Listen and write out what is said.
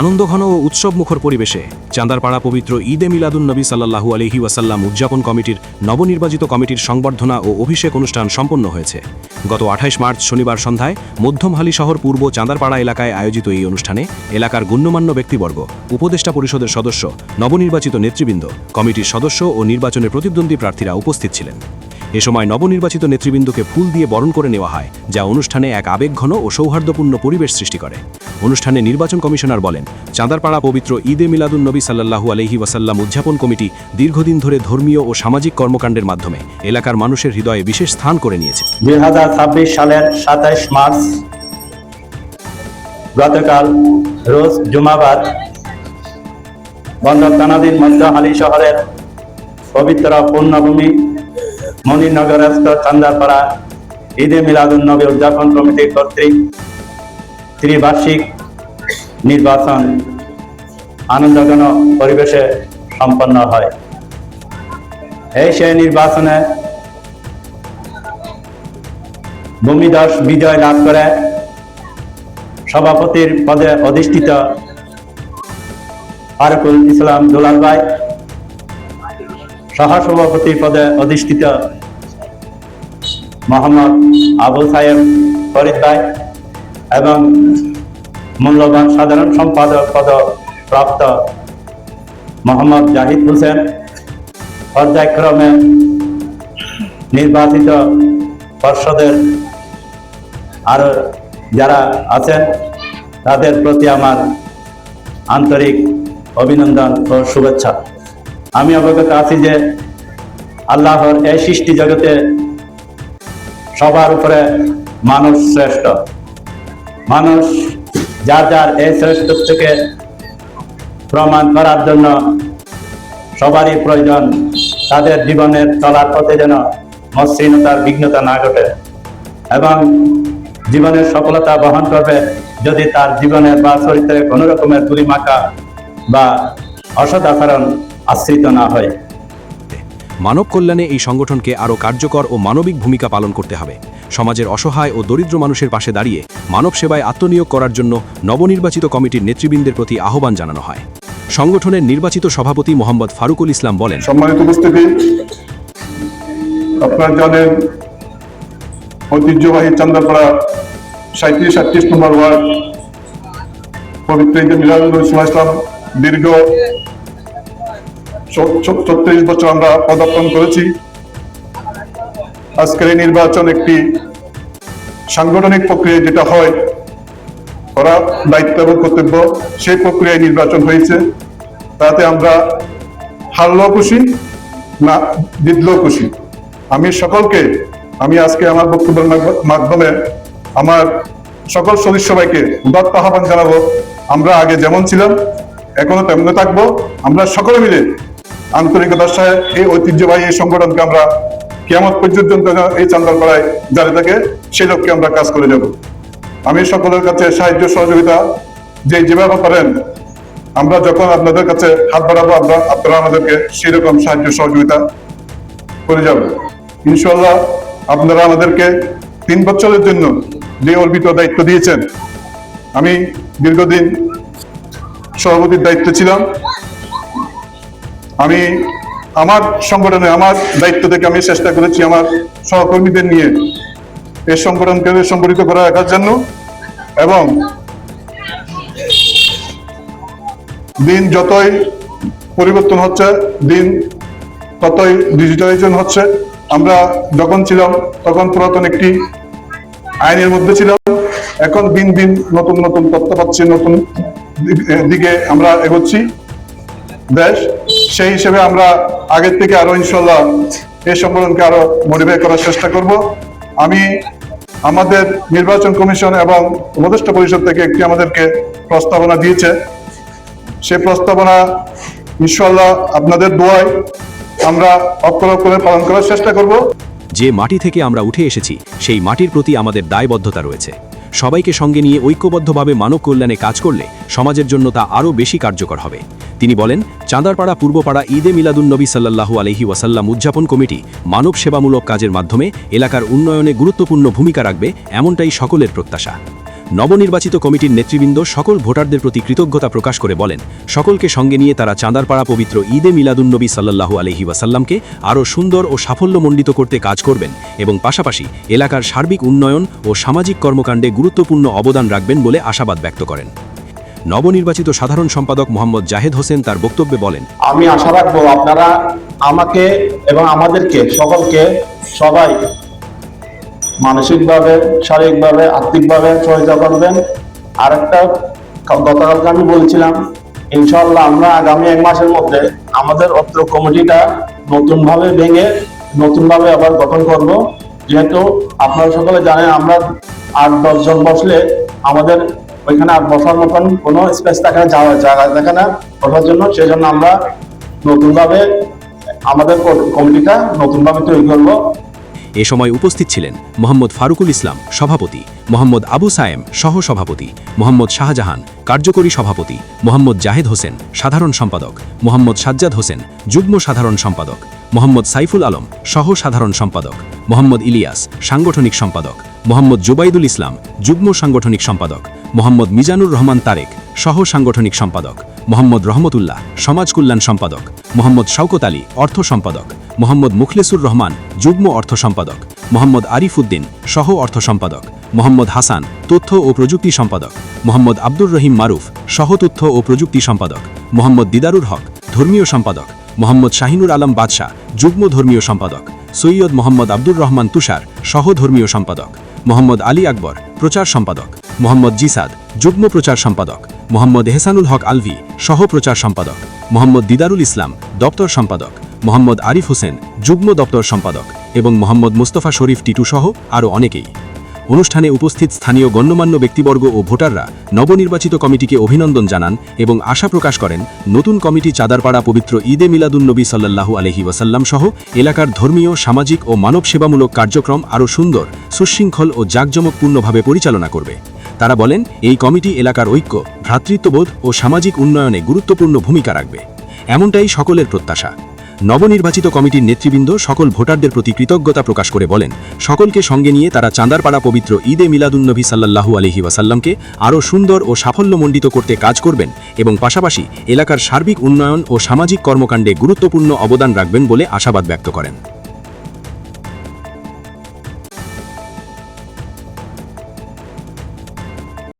আনন্দঘন ও উৎসবমুখর পরিবেশে চাঁদারপাড়া পবিত্র ঈদে মিলাদুন্নবী সাল্লাল্লাহু আলাইহি ওয়াসাল্লাম উদযাপন কমিটির নবনির্বাচিত কমিটির সংবর্ধনা ও অভিষেক অনুষ্ঠান সম্পন্ন হয়েছে। গত ২৮ মার্চ শনিবার সন্ধ্যায় মধ্যমহালী শহর পূর্ব চাঁদারপাড়া এলাকায় আয়োজিত এই অনুষ্ঠানে এলাকার গণ্যমান্য ব্যক্তিবর্গ, উপদেষ্টা পরিষদের সদস্য, নবনির্বাচিত নেতৃবৃন্দ, কমিটির সদস্য ও নির্বাচনে প্রতিদ্বন্দ্বী প্রার্থীরা উপস্থিত ছিলেন। এ সময় নবনির্বাচিত নেতৃবৃন্দকে ফুল দিয়ে বরণ করে নেওয়া হয়, যা অনুষ্ঠানে এক আবেগঘন ও সৌহার্দ্যপূর্ণ পরিবেশ সৃষ্টি করে। অনুষ্ঠানে নির্বাচন কমিশনার বলেন, চাঁদারপাড়া পবিত্র ঈদে মিলাদুন্নবী সাল্লাল্লাহু আলাইহি ওয়াসাল্লাম উদযাপন কমিটি দীর্ঘদিন ধরে ধর্মীয় ও সামাজিক কর্মকাণ্ডের মাধ্যমে এলাকার মানুষের হৃদয়ে বিশেষ স্থান করে নিয়েছে। ২০২৬ সালের ২৭ মার্চ গতকাল রোজ জুমাবার বন্দর থানাধীন মধ্যহালী শহরের পবিত্র পূর্ণভূমি মনিরনগরস্থ চাঁদারপাড়া ঈদে মিলাদুন্নবী উদযাপন কমিটি কর্তৃক ত্রিবার্ষিক নির্বাচন আনন্দঘন পরিবেশে সম্পন্ন হয়। সেই নির্বাচনে ভূমিধস বিজয় লাভ করে সভাপতির পদে অধিষ্ঠিত ফারুকুল ইসলাম দুলাল ভাই, সহসভাপতি পদে অধিষ্ঠিত মোহাম্মদ আবু সাহেব ফরিদ ভাই এবং মূল্যবান সাধারণ সম্পাদক পদপ্রাপ্ত মোহাম্মদ জাহিদ হোসেন পর্যায়ক্রমে নির্বাচিত পর্ষদের আরো যারা আছেন তাদের প্রতি আমার আন্তরিক অভিনন্দন ও শুভেচ্ছা। আমি অবগত আছি যে আল্লাহর এই সৃষ্টি জগতে সবার উপরে মানুষ শ্রেষ্ঠ। মানুষ যার যার এই শ্রেষ্ঠত্বকে প্রমাণ করার জন্য সবারই প্রয়োজন তাদের জীবনের চলার পথে যেন মসৃণতার বিঘ্নতা না ঘটে এবং জীবনের সফলতা বহন করবে যদি তার জীবনের বা চরিত্রে কোনো রকমের দুরিমাখা বা অসদাচরণ আশ্রিত না হয়। মানব কল্যাণে এই সংগঠনকে আরও কার্যকর ও মানবিক ভূমিকা পালন করতে হবে। সমাজের অসহায় ও দরিদ্র মানুষের পাশে দাঁড়িয়ে মানব সেবায় আত্মনিয়োগ করার জন্য নবনির্বাচিত কমিটির নেতৃবৃন্দের প্রতি আহ্বান জানানো হয়। সংগঠনের নির্বাচিত সভাপতি মোহাম্মদ ফারুকুল ইসলাম বলেন, সম্মানিত উপস্থিতি, আপনারা জানেন ঐতিহ্যবাহী চাঁদারপাড়া ৩৭-৩৮ নম্বর ওয়ার্ড পবিত্র ঈদে মিলাদুন্নবী ইসলাম দীর্ঘ ৩৬ বছর আমরা পদার্পণ করেছি। আজকের এই নির্বাচন একটি সাংগঠনিক প্রক্রিয়া, যেটা হয় করা দায়িত্ব এবং কর্তব্য, সেই প্রক্রিয়ায় নির্বাচন হয়েছে। তাতে আমরা হারলেও খুশি, না জিতলেও খুশি। আমি আজকে আমার বক্তব্যের মাধ্যমে আমার সকল সদস্য ভাইকে উদাত্ত আহ্বান জানাবো, আমরা আগে যেমন ছিলাম এখনো তেমন থাকবো। আমরা সকলে মিলে আন্তরিকতার সাথে এই ঐতিহ্যবাহী এই সংগঠনকে আমরা কিয়ামত পর্যন্ত এই চাঁদারপাড়ায় জারি থাকে সেই লক্ষ্যে আমরা কাজ করে যাব। আমি সকলের কাছে সাহায্য সহযোগিতা যেভাবে পারেন, আমরা যখন আপনাদের কাছে হাত বাড়াবো আপনারা আমাদেরকে সেরকম সাহায্য সহযোগিতা করে যাব ইনশাআল্লাহ। আপনারা আমাদেরকে ৩ বছরের জন্য যে অর্পিত দায়িত্ব দিয়েছেন, আমি দীর্ঘদিন সভাপতির দায়িত্ব ছিলাম। আমি আমার সংগঠনে আমার দায়িত্ব থেকে আমি চেষ্টা করেছি আমার সহকর্মীদের নিয়ে এই সংগঠনকে সংগঠিত করে রাখার জন্য, এবং দিন যতই পরিবর্তন হচ্ছে, দিন ততই ডিজিটালাইজেশন হচ্ছে। আমরা যখন ছিলাম তখন পুরাতন একটি আইনের মধ্যে ছিলাম, এখন দিন দিন নতুন নতুন তথ্য পাচ্ছি, নতুন দিকে আমরা এগোচ্ছি দেশ। সেই হিসেবে আমরা আগের থেকে আরো ইনশাল্লাহ এই সংগঠনকে আরো মডিফাই করার চেষ্টা করব। আমি আমাদের নির্বাচন কমিশন এবং উপদেষ্টা পরিষদ থেকে একটি আমাদেরকে প্রস্তাবনা দিয়েছে, সেই প্রস্তাবনা ইনশাল্লাহ আপনাদের দোয়ায় আমরা অক্ষরে অক্ষরে পালন করার চেষ্টা করব। যে মাটি থেকে আমরা উঠে এসেছি সেই মাটির প্রতি আমাদের দায়বদ্ধতা রয়েছে। সবাইকে সঙ্গে নিয়ে ঐক্যবদ্ধভাবে মানব কল্যাণে কাজ করলে সমাজের জন্য তা আরও বেশি কার্যকর হবে। তিনি বলেন, চাঁদারপাড়া পূর্বপাড়া ঈদে মিলাদুন্নবী সাল্লাল্লাহু আলাইহি ওয়াসাল্লাম উদযাপন কমিটি মানব সেবামূলক কাজের মাধ্যমে এলাকার উন্নয়নে গুরুত্বপূর্ণ ভূমিকা রাখবে, এমনটাই সকলের প্রত্যাশা। নবনির্বাচিত কমিটির নেতৃবৃন্দ সকল ভোটারদের প্রতি কৃতজ্ঞতা প্রকাশ করে বলেন, সকলকে সঙ্গে নিয়ে তারা চাঁদারপাড়া পবিত্র ঈদে মিলাদুন্নবী সাল্লাল্লাহু আলাইহি ওয়াসাল্লামকে আরও সুন্দর ও সাফল্যমণ্ডিত করতে কাজ করবেন এবং পাশাপাশি এলাকার সার্বিক উন্নয়ন ও সামাজিক কর্মকাণ্ডে গুরুত্বপূর্ণ অবদান রাখবেন বলে আশাবাদ ব্যক্ত করেন। নবনির্বাচিত সাধারণ সম্পাদক মোহাম্মদ জাহেদ হোসেন তার বক্তব্যে বলেন, আমি আশা রাখবো আপনারা আমাকে এবং আমাদেরকে সকলকে সবাই মানসিকভাবে, শারীরিকভাবে, আর্থিকভাবে সহায়তা করবেন। আর একটা গতকালকে আমি বলছিলাম, ইনশাআল্লাহ আমরা আগামী 1 মাসের মধ্যে আমাদের অত্র কমিটিটা নতুনভাবে ভেঙে নতুনভাবে আবার গঠন করব। যেহেতু আপনারা সকলে জানেন আমরা 8-10 জন বসলে আমাদের ওইখানে আর বসার মতন কোনো স্পেস থাকে না, জায়গা থাকে না বসার জন্য। সেই জন্য আমরা নতুনভাবে আমাদের কমিটিটা নতুনভাবে তৈরি করব। এ সময় উপস্থিত ছিলেন মোহাম্মদ ফারুকুল ইসলাম সভাপতি, মোহাম্মদ আবু সায়েম সহ সভাপতি, মোহাম্মদ শাহজাহান কার্যকরী সভাপতি, মোহাম্মদ জাহেদ হোসেন সাধারণ সম্পাদক, মোহাম্মদ সাজ্জাদ হোসেন যুগ্ম সাধারণ সম্পাদক, মোহাম্মদ সাইফুল আলম সহ সাধারণ সম্পাদক, মোহাম্মদ ইলিয়াস সাংগঠনিক সম্পাদক, মোহাম্মদ জুবাইদুল ইসলাম যুগ্ম সাংগঠনিক সম্পাদক, মোহাম্মদ মিজানুর রহমান তারেক সহ সাংগঠনিক সম্পাদক, মোহাম্মদ রহমতুল্লাহ সমাজ কল্যাণ সম্পাদক, মোহাম্মদ শওকত আলী অর্থ সম্পাদক, মোহাম্মদ মুখলেসুর রহমান যুগ্ম অর্থ সম্পাদক, মোহাম্মদ আরিফ উদ্দিন সহ অর্থ সম্পাদক, মোহাম্মদ হাসান তথ্য ও প্রযুক্তি সম্পাদক, মোহাম্মদ আব্দুর রহিম মারুফ সহ তথ্য ও প্রযুক্তি সম্পাদক, মোহাম্মদ দিদারুল হক ধর্মীয় সম্পাদক, মোহাম্মদ শাহিনুর আলম বাদশাহ যুগ্ম ধর্মীয় সম্পাদক, সৈয়দ মোহাম্মদ আব্দুর রহমান তুষার সহ ধর্মীয় সম্পাদক, মোহাম্মদ আলী আকবর প্রচার সম্পাদক, মোহাম্মদ জিসাদ যুগ্ম প্রচার সম্পাদক, মোহাম্মদ এহসানুল হক আলভি সহ প্রচার সম্পাদক, মোহাম্মদ দিদারুল ইসলাম দপ্তর সম্পাদক, মোহাম্মদ আরিফ হোসেন যুগ্ম দপ্তর সম্পাদক এবং মোহাম্মদ মুস্তফা শরীফ টিটু সহ আরও অনেকেই। অনুষ্ঠানে উপস্থিত স্থানীয় গণ্যমান্য ব্যক্তিবর্গ ও ভোটাররা নবনির্বাচিত কমিটিকে অভিনন্দন জানান এবং আশা প্রকাশ করেন নতুন কমিটি চাঁদারপাড়া পবিত্র ঈদে মিলাদুন্নবী সাল্লাল্লাহু আলাইহি ওয়াসাল্লাম সহ এলাকার ধর্মীয়, সামাজিক ও মানব সেবামূলক কার্যক্রম আরও সুন্দর, সুশৃঙ্খল ও জাঁকজমকপূর্ণভাবে পরিচালনা করবে। তারা বলেন, এই কমিটি এলাকার ঐক্য, ভ্রাতৃত্ববোধ ও সামাজিক উন্নয়নে গুরুত্বপূর্ণ ভূমিকা রাখবে। এমনটাই সকলের প্রত্যাশা। নবনির্বাচিত কমিটির নেতৃবৃন্দ সকল ভোটারদের প্রতি কৃতজ্ঞতা প্রকাশ করে বলেন, সকলকে সঙ্গে নিয়ে তারা চাঁদারপাড়া পবিত্র ঈদে মিলাদুন্নবী সাল্লাল্লাহু আলাইহি ওয়াসাল্লামকে আরও সুন্দর ও সাফল্যমণ্ডিত করতে কাজ করবেন এবং পাশাপাশি এলাকার সার্বিক উন্নয়ন ও সামাজিক কর্মকাণ্ডে গুরুত্বপূর্ণ অবদান রাখবেন বলে আশাবাদ ব্যক্ত করেন।